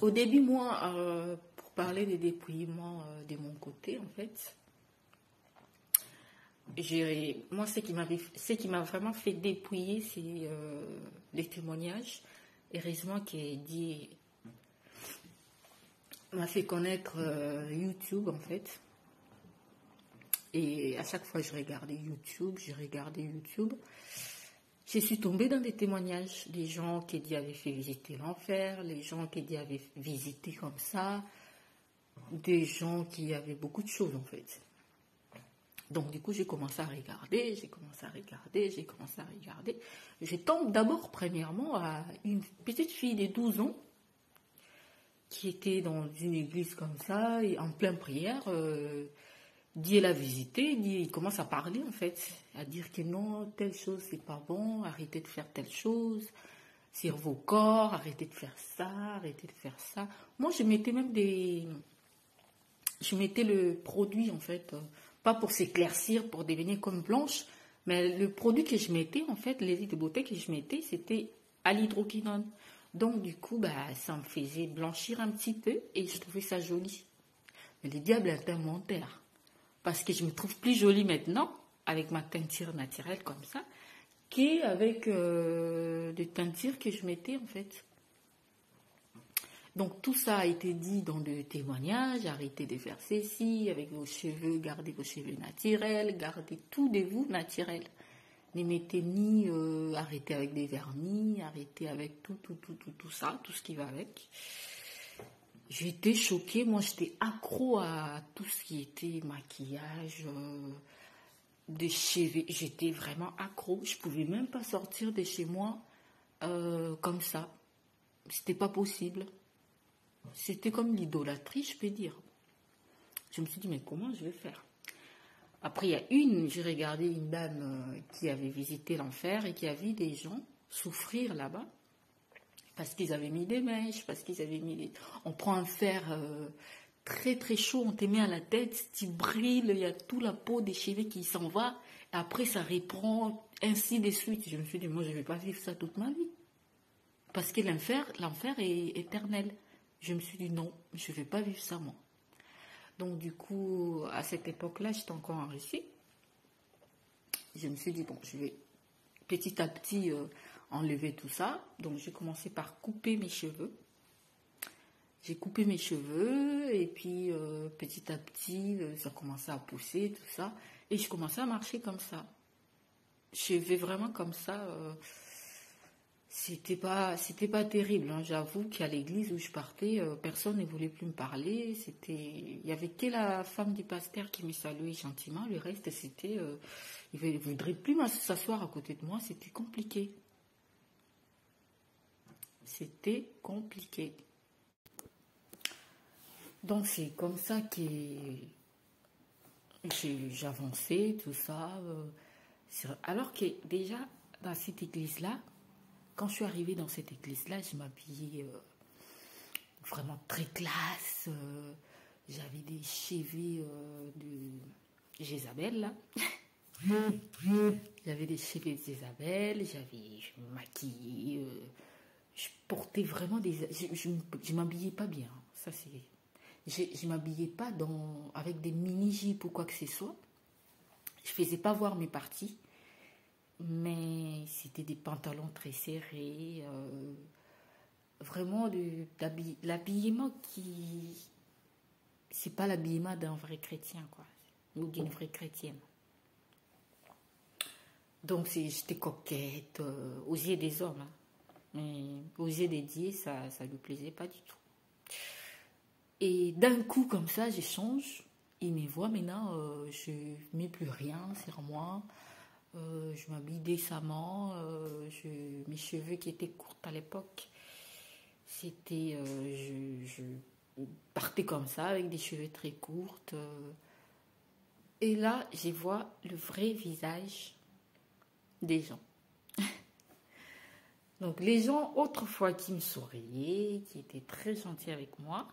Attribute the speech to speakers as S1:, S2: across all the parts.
S1: Au début, moi, pour parler des dépouillements de mon côté, en fait, moi, ce qui m'a vraiment fait dépouiller, c'est les témoignages. Heureusement qu'Eddie m'a fait connaître YouTube, en fait. Et à chaque fois, je regardais YouTube. Je suis tombée dans des témoignages des gens qui avaient fait visiter l'enfer, les gens qui avaient visité comme ça, des gens qui avaient beaucoup de choses, en fait. Donc, du coup, j'ai commencé à regarder. Je tombe d'abord, premièrement, à une petite fille de 12 ans qui était dans une église comme ça, et en pleine prière. Dieu l'a visité, il commence à parler, en fait, à dire que non, telle chose, c'est pas bon, arrêtez de faire telle chose sur vos corps, arrêtez de faire ça, arrêtez de faire ça. Moi, je mettais même je mettais le produit, en fait, pas pour s'éclaircir, pour devenir comme blanche, mais le produit que je mettais, en fait, les de beauté que je mettais, c'était à l'hydroquinone. Donc, du coup, bah, ça me faisait blanchir un petit peu et je trouvais ça joli. Mais le diable est un menteur. Parce que je me trouve plus jolie maintenant avec ma teinture naturelle comme ça qu'avec des teintures que je mettais, en fait. Donc tout ça a été dit dans le témoignage. Arrêtez de faire ceci avec vos cheveux, gardez vos cheveux naturels, gardez tout de vous naturel. Ne mettez ni arrêtez avec des vernis, arrêtez avec tout ça, tout ce qui va avec. J'étais choquée, moi j'étais accro à tout ce qui était maquillage, des cheveux. J'étais vraiment accro. Je pouvais même pas sortir de chez moi comme ça. C'était pas possible. C'était comme l'idolâtrie, je peux dire. Je me suis dit, mais comment je vais faire? Après, j'ai regardé une dame qui avait visité l'enfer et qui a vu des gens souffrir là-bas. Parce qu'ils avaient mis des mèches, parce qu'ils avaient mis des... On prend un fer très très chaud, on te met à la tête, tu brilles, il y a toute la peau des cheveux qui s'en va, et après ça reprend, ainsi de suite. Je me suis dit, moi je ne vais pas vivre ça toute ma vie. Parce que l'enfer est éternel. Je me suis dit, non, je ne vais pas vivre ça moi. Donc du coup, à cette époque-là, j'étais encore en Russie. Je me suis dit, bon, je vais petit à petit... enlever tout ça. Donc j'ai commencé par couper mes cheveux. J'ai coupé mes cheveux et puis petit à petit ça commençait à pousser, tout ça. Et je commençais à marcher comme ça. Je vais vraiment comme ça. C'était pas terrible. Hein. J'avoue qu'à l'église où je partais, personne ne voulait plus me parler. Il y avait que la femme du pasteur qui me saluait gentiment. Le reste, c'était... il ne voudrait plus s'asseoir à côté de moi. C'était compliqué. C'était compliqué. Donc c'est comme ça que j'avançais, tout ça. Alors que déjà, dans cette église-là, quand je suis arrivée dans cette église-là, je m'habillais vraiment très classe. J'avais des cheveux de Jézabel, là. J'avais des cheveux de Jézabel, je me maquillais... je portais vraiment des... Je m'habillais pas bien. Ça, c'est... Je m'habillais pas avec des mini-jupes ou quoi que ce soit. Je faisais pas voir mes parties. Mais c'était des pantalons très serrés. Vraiment, l'habillement qui... C'est pas l'habillement d'un vrai chrétien, quoi. Ou d'une vraie chrétienne. Donc, j'étais coquette aux yeux des hommes. Hein. Mais aux yeux des dieux, ça ne lui plaisait pas du tout. Et d'un coup, comme ça, je change. Il me voit maintenant, je ne mets plus rien sur moi. Je m'habille décemment. Mes cheveux qui étaient courts à l'époque, c'était... je partais comme ça, avec des cheveux très courts. Et là, je vois le vrai visage des gens. Donc les gens autrefois qui me souriaient, qui étaient très gentils avec moi,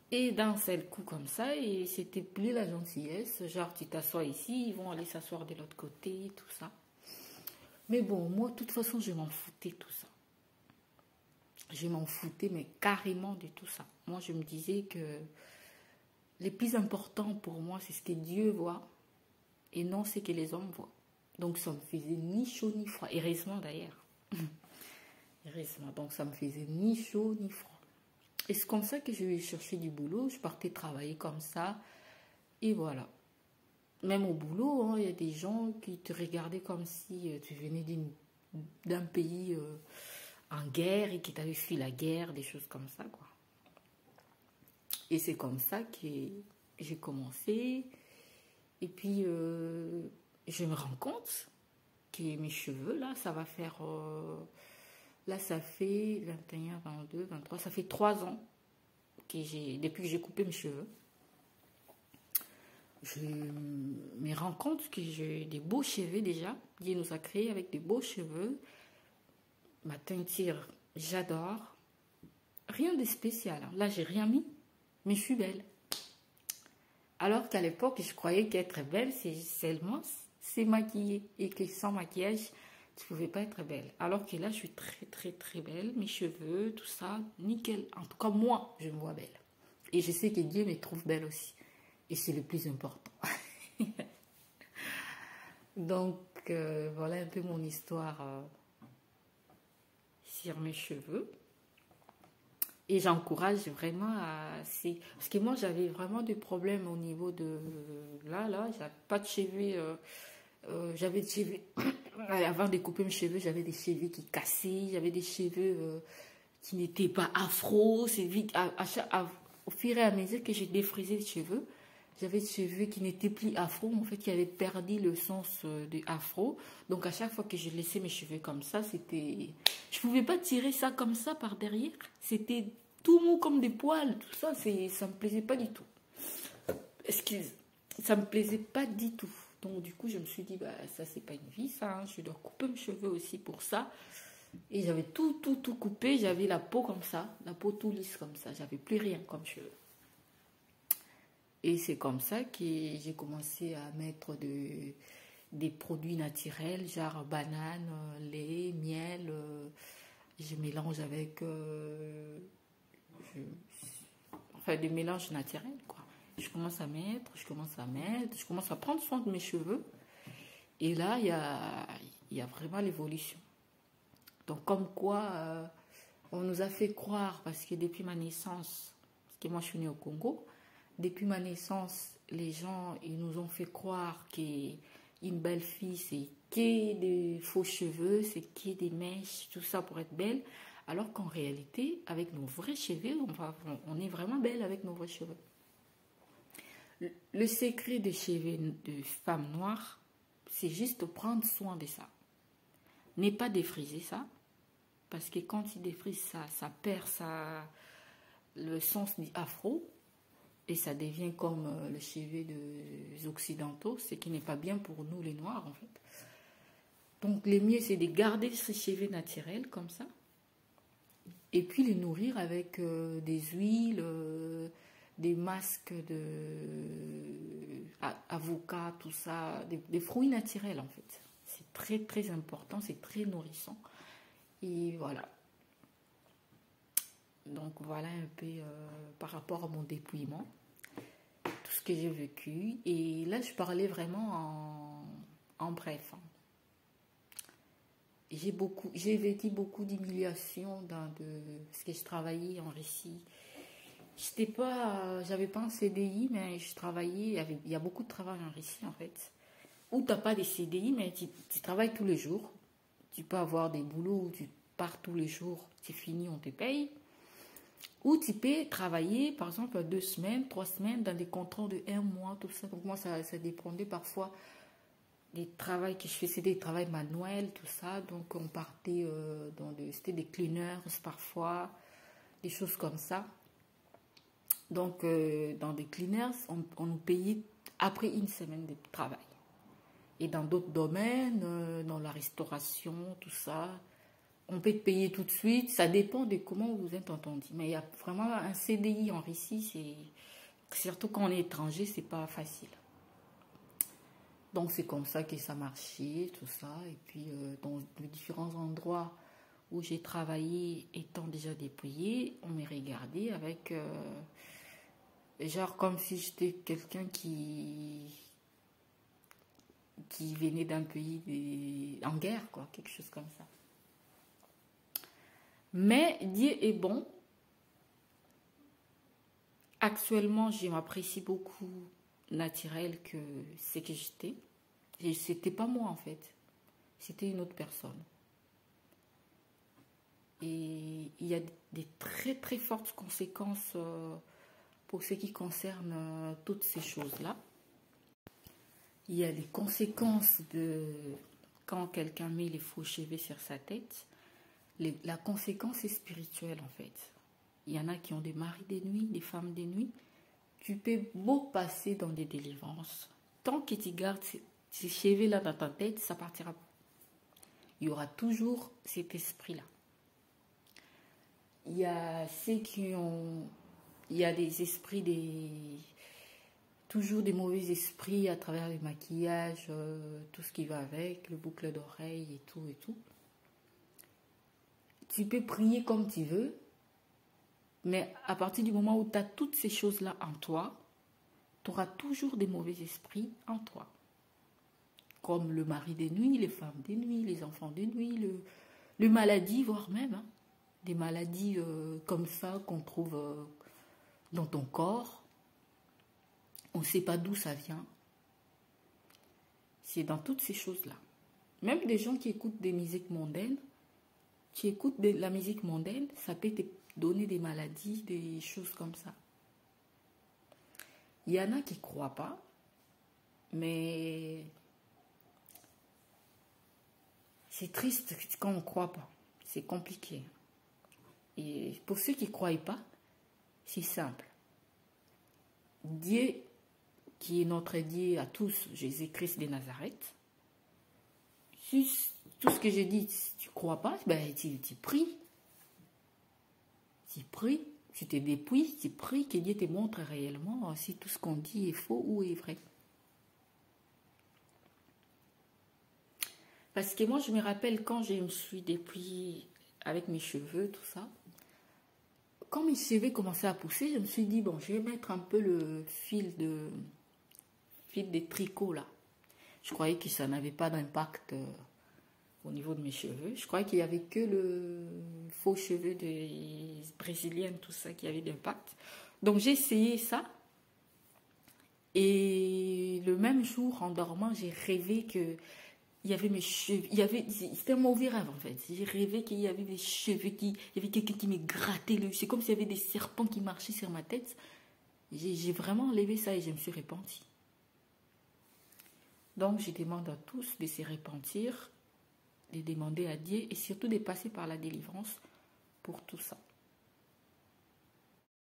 S1: et d'un seul coup comme ça, et c'était plus la gentillesse, genre tu t'assois ici, ils vont aller s'asseoir de l'autre côté, tout ça. Mais bon, moi de toute façon je m'en foutais tout ça. Je m'en foutais, mais carrément de tout ça. Moi, je me disais que le plus important pour moi, c'est ce que Dieu voit et non ce que les hommes voient. Donc, ça me faisait ni chaud ni froid. Heureusement, d'ailleurs. Heureusement. Donc, ça me faisait ni chaud ni froid. Et c'est comme ça que je cherchais du boulot. Je partais travailler comme ça. Et voilà. Même au boulot, hein, il y a des gens qui te regardaient comme si tu venais d'un pays en guerre et qui t'avait fui la guerre, des choses comme ça, quoi. Et c'est comme ça que j'ai commencé. Et puis, je me rends compte que mes cheveux, là, ça va faire... là, ça fait 21, 22, 23, ça fait 3 ans depuis que j'ai coupé mes cheveux. Je me rends compte que j'ai des beaux cheveux déjà. Dieu nous a créés avec des beaux cheveux. Ma teinture, j'adore. Rien de spécial. Hein. Là, j'ai rien mis, mais je suis belle. Alors qu'à l'époque, je croyais qu'être belle, c'est seulement c'est maquiller. Et que sans maquillage, tu ne pouvais pas être belle. Alors que là, je suis très, très, très belle. Mes cheveux, tout ça, nickel. En tout cas, moi, je me vois belle. Et je sais que Dieu me trouve belle aussi. Et c'est le plus important. Donc, voilà un peu mon histoire sur mes cheveux. Et j'encourage vraiment à... Parce que moi, j'avais vraiment des problèmes au niveau de... Là, j'avais pas de cheveux. J'avais des cheveux... Avant de couper mes cheveux, j'avais des cheveux qui cassaient. J'avais des cheveux qui n'étaient pas afro. C'est vite... Au fur et à mesure que j'ai défrisé les cheveux, j'avais des cheveux qui n'étaient plus afro, en fait, qui avaient perdu le sens de afro. Donc, à chaque fois que je laissais mes cheveux comme ça, c'était... Je ne pouvais pas tirer ça comme ça par derrière. C'était tout mou comme des poils. Tout ça, ça ne me plaisait pas du tout. Excuse. Ça ne me plaisait pas du tout. Donc, du coup, je me suis dit, bah, ça, c'est pas une vie, ça. Hein. Je dois couper mes cheveux aussi pour ça. Et j'avais tout coupé. J'avais la peau comme ça. La peau tout lisse comme ça. J'avais plus rien comme cheveux. Et c'est comme ça que j'ai commencé à mettre des produits naturels, genre banane, lait, miel. Je mélange avec... enfin, des mélanges naturels, quoi. Je commence à prendre soin de mes cheveux. Et là, il y a vraiment l'évolution. Donc, comme quoi, on nous a fait croire, parce que depuis ma naissance, parce que moi, je suis née au Congo, depuis ma naissance, les gens, ils nous ont fait croire qu'une belle fille, c'est que des faux cheveux, c'est que des mèches, tout ça pour être belle. Alors qu'en réalité, avec nos vrais cheveux, on est vraiment belle avec nos vrais cheveux. Le secret des cheveux de femme noire, c'est juste prendre soin de ça. N'est pas défriser ça, parce que quand tu défrises ça, ça perd le sens du afro. Et ça devient comme le cheveu des occidentaux, ce qui n'est pas bien pour nous les noirs en fait. Donc le mieux c'est de garder ces cheveux naturels comme ça. Et puis les nourrir avec des huiles, des masques d'avocat, tout ça, des fruits naturels en fait. C'est très très important, c'est très nourrissant. Et voilà. Donc voilà un peu par rapport à mon dépouillement, tout ce que j'ai vécu. Et là, je parlais vraiment en bref. J'ai vécu beaucoup d'humiliation parce que je travaillais en Russie. J'avais pas un CDI, mais je travaillais. Il y a beaucoup de travail en Russie en fait. Où tu n'as pas de CDI, mais tu travailles tous les jours. Tu peux avoir des boulots où tu pars tous les jours, c'est fini, on te paye. Ou tu peux travailler, par exemple, 2 semaines, 3 semaines, dans des contrats de 1 mois, tout ça. Donc moi, ça dépendait parfois des travaux que je faisais, des travaux manuels, tout ça. Donc on partait c'était des cleaners parfois, des choses comme ça. Donc dans des cleaners, on nous payait après 1 semaine de travail. Et dans d'autres domaines, dans la restauration, tout ça, on peut te payer tout de suite, ça dépend de comment vous êtes entendu. Mais il y a vraiment un CDI en Russie, surtout quand on est étranger, c'est pas facile. Donc c'est comme ça que ça marchait, tout ça. Et puis dans les différents endroits où j'ai travaillé étant déjà dépouillée, on m'a regardé avec genre comme si j'étais quelqu'un qui venait d'un pays en guerre, quoi, quelque chose comme ça. Mais Dieu est bon. Actuellement, je m'apprécie beaucoup naturel que c'est que j'étais. Et c'était pas moi en fait. C'était une autre personne. Et il y a des très très fortes conséquences pour ce qui concerne toutes ces choses-là. Il y a des conséquences de quand quelqu'un met les faux cheveux sur sa tête. La conséquence est spirituelle en fait. Il y en a qui ont des maris des nuits, des femmes des nuits. Tu peux beau passer dans des délivrances. Tant que tu gardes ces cheveux-là dans ta tête, ça partira pas. Il y aura toujours cet esprit-là. Il y a ceux qui ont... Il y a des esprits, toujours des mauvais esprits à travers le maquillage, tout ce qui va avec, le boucle d'oreille et tout et tout. Tu peux prier comme tu veux, mais à partir du moment où tu as toutes ces choses-là en toi, tu auras toujours des mauvais esprits en toi. Comme le mari des nuits, les femmes des nuits, les enfants des nuits, le maladie, voire même des maladies comme ça qu'on trouve dans ton corps. On ne sait pas d'où ça vient. C'est dans toutes ces choses-là. Même des gens qui écoutent des musiques mondaines, qui écoutent de la musique mondaine, ça peut te donner des maladies, des choses comme ça. Il y en a qui ne croient pas, mais c'est triste quand on ne croit pas. C'est compliqué. Et pour ceux qui ne croient pas, c'est simple. Dieu, qui est notre Dieu à tous, Jésus-Christ de Nazareth, si tout ce que j'ai dit, si tu ne crois pas, ben, tu pries. Tu pries, tu te dépouilles, tu pries que Dieu te montre réellement si tout ce qu'on dit est faux ou est vrai. Parce que moi, je me rappelle quand je me suis dépouillée avec mes cheveux, tout ça, quand mes cheveux commençaient à pousser, je me suis dit, bon, je vais mettre un peu le fil de tricot là. Je croyais que ça n'avait pas d'impact au niveau de mes cheveux. Je croyais qu'il n'y avait que le faux cheveux des brésiliennes, tout ça, qui avait d'impact. Donc j'ai essayé ça. Et le même jour, en dormant, j'ai rêvé que il y avait mes cheveux, c'était un mauvais rêve en fait. J'ai rêvé qu'il y avait des cheveux, il y avait quelqu'un qui me grattait le... C'est comme s'il y avait des serpents qui marchaient sur ma tête. J'ai vraiment enlevé ça et je me suis repentie. Donc je demande à tous de se repentir, de demander à Dieu et surtout de passer par la délivrance pour tout ça.